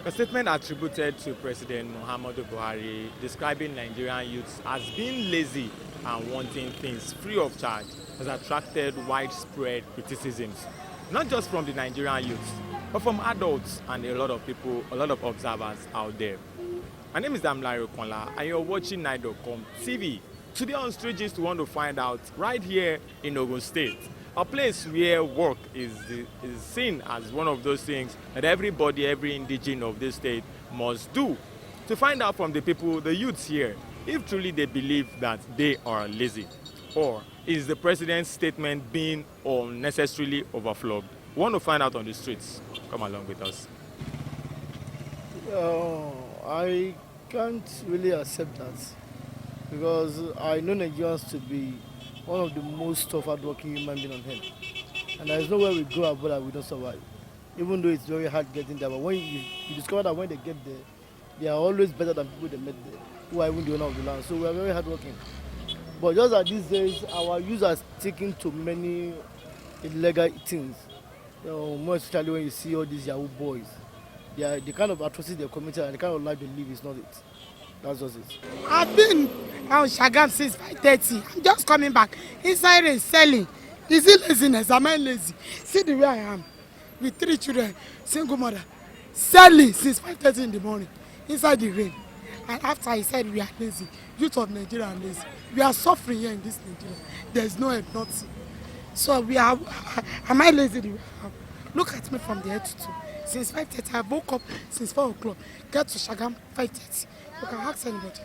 A statement attributed to President Buhari describing Nigerian youths as being lazy and wanting things free of charge has attracted widespread criticisms, not just from the Nigerian youths, but from adults and a lot of people, a lot of observers out there. My name is Damilare Okonla, and you're watching Night.com TV. Today on Street Gist, we want to find out right here in Ogun State, a place where work is seen as one of those things that everybody, every indigene of this state must do. To find out from the people, the youths here, if truly they believe that they are lazy, or is the president's statement being unnecessarily overflowed? We want to find out on the streets. Come along with us. I can't really accept that because I know Nigerians to be one of the most tough hardworking human beings on earth. And there is nowhere we go abroad that we don't survive. Even though it's very hard getting there, but when you discover that when they get there, they are always better than people they met there, who are even the owner of the land. So we are very hardworking. But just like these days, our youth are sticking to many illegal things. More especially when you see all these Yahoo boys. The kind of atrocities they're committing and the kind of life they live is not it. That's just it. I've been on Shagam since 5:30. I'm just coming back. Inside and selling. Is it laziness? Am I lazy? See the way I am. With 3 children, single mother. Selling since 5:30 in the morning. Inside the rain. And after I said we are lazy, youth of Nigeria are lazy. We are suffering here in this Nigeria. There's no help, nothing. So we are, am I lazy the way I am? Look at me from the head to toe. Since 5:30, I woke up since 4 o'clock. Get to Shagam 5:30. You can ask anybody.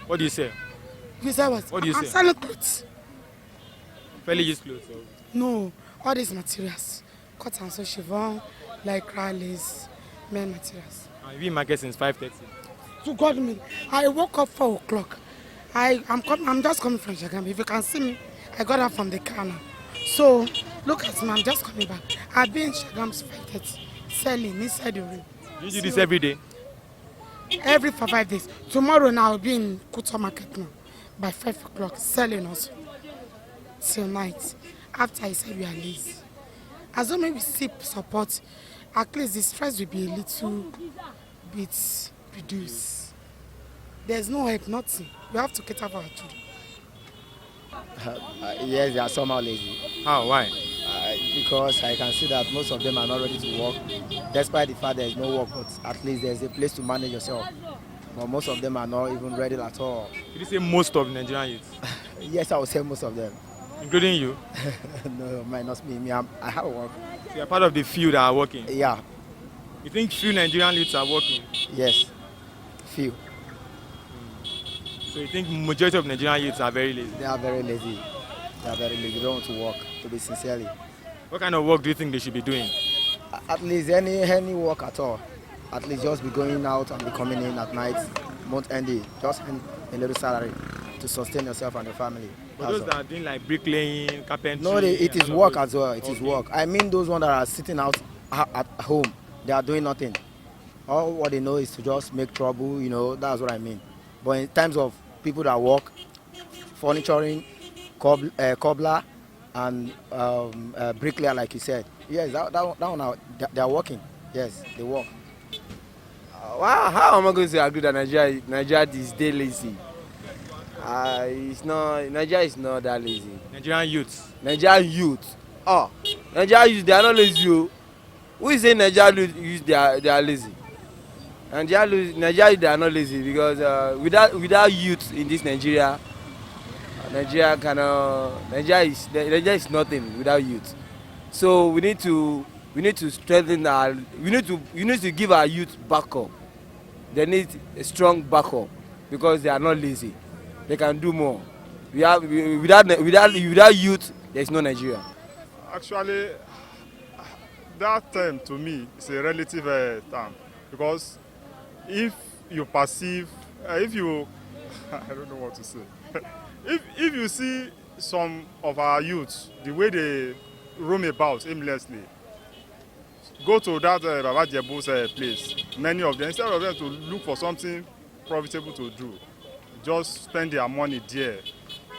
What do you say? You say what? What do you I'm say? selling clothes. Fairly used clothes. So. No, all these materials. Cotton, so chiffon, like rallies, men materials. You've been in market since 5:30. To God me, I woke up 4 o'clock. I'm just coming from Shagam. If you can see me, I got up from the car now. So look at me, I'm just coming back. I've been in Shagam since 5:30, selling inside the rain. You do this every day? Every 5 days. Tomorrow now I'll be in Kuto market now by 5 o'clock, selling also till night. After I said we are lazy. As long as we see support, at least the stress will be a little bit reduced. There's no help, nothing. We have to cater for our children. Yes, they are somehow lazy. How? Why? Because I can see that most of them are not ready to work, despite the fact there is no work, but at least there's a place to manage yourself. But most of them are not even ready at all. Did you say most of Nigerian youths? Yes, I would say most of them. Including you? No, minus me. I have work. So you're part of the few that are working? Yeah. You think few Nigerian youths are working? Yes, few. So you think majority of Nigerian youths are very lazy? They are very lazy. They are very lazy. They don't want to work, to be sincerely. What kind of work do you think they should be doing? At least any work at all. At least just be going out and be coming in at night, month ending, just earn a little salary to sustain yourself and your family. For those that are doing like bricklaying, carpentry... No, it is work as well. It is work. I mean those ones that are sitting out at home, they are doing nothing. All what they know is to just make trouble, that's what I mean. But in terms of people that work, furnituring, cobbler, and bricklayer, like you said, yes, that one they are working. Yes, they work. How am I going to agree that Nigeria is day lazy? Nigeria is not that lazy. Nigerian youths? Nigerian youth. Nigerian youth, they are not lazy. Who is saying Nigerian youth they are lazy? Nigeria youth, they are not lazy because without youth in this Nigeria is nothing without youth. So we need to strengthen we need to give our youth backup. They need a strong backup because they are not lazy. They can do more. Without youth, there is no Nigeria. Actually, that term to me is a relative term because if you perceive, I don't know what to say. If you see some of our youths, the way they roam about aimlessly, go to that Baba Jebu's place, many of them, instead of them to look for something profitable to do, just spend their money there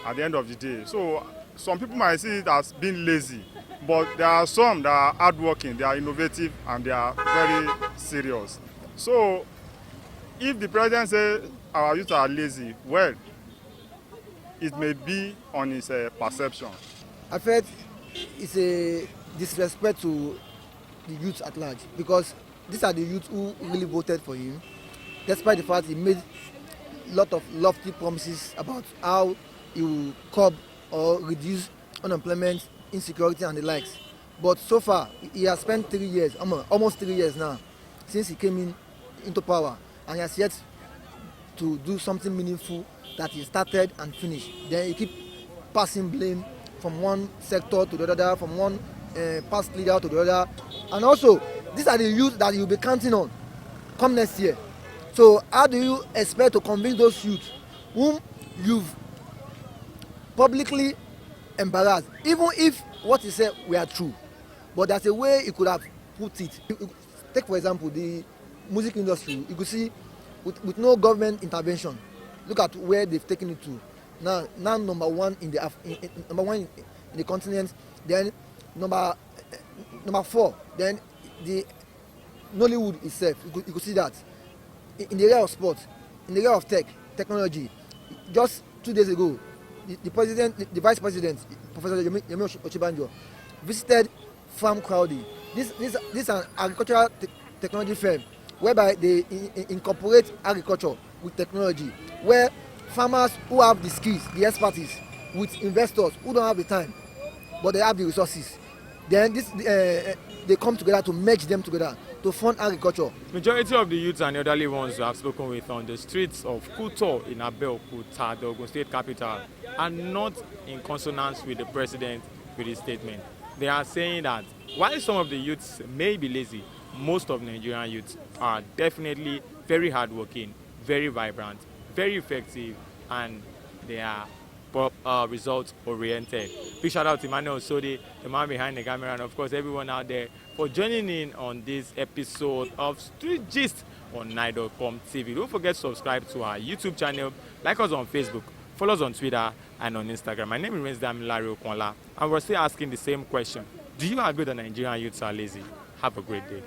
at the end of the day. So some people might see it as being lazy, but there are some that are hardworking, they are innovative, and they are very serious. So if the president say our youth are lazy, well, it may be on his perception. I felt it's a disrespect to the youth at large, because these are the youth who really voted for him, despite the fact he made a lot of lofty promises about how he will curb or reduce unemployment, insecurity and the likes. But so far, he has spent 3 years, almost 3 years now, since he came into power, and he has yet to do something meaningful that he started and finished. Then he keep passing blame from one sector to the other, from one past leader to the other. And also, these are the youth that you'll be counting on come next year. So how do you expect to convince those youth whom you've publicly embarrassed, even if what he said were true? But there's a way he could have put it. Take for example the music industry. You could see with no government intervention, look at where they've taken it to. Now number one in the continent, then number 4, then the Nollywood itself. You could see that in the area of sports, in the area of technology. Just 2 days ago, the vice president, Professor Yemi Ochibanjo, visited Farm Crowdy. This is an agricultural technology firm whereby they incorporate agriculture with technology, where farmers who have the skills, the expertise, with investors who don't have the time, but they have the resources. Then they come together to merge them together to fund agriculture. Majority of the youths and elderly ones who have spoken with on the streets of Kuto in Abeokuta, the Ogun state capital, are not in consonance with the president with his statement. They are saying that while some of the youths may be lazy, most of Nigerian youths are definitely very hardworking, very vibrant, very effective, and they are results oriented. Big shout out to Emmanuel Sodi, the man behind the camera, and of course everyone out there for joining in on this episode of Street Gist on Nigerian TV. Don't forget to subscribe to our YouTube channel, like us on Facebook, follow us on Twitter and on Instagram. My name is Damilare Okonla, and we're still asking the same question. Do you agree that Nigerian youths are lazy? Have a great day.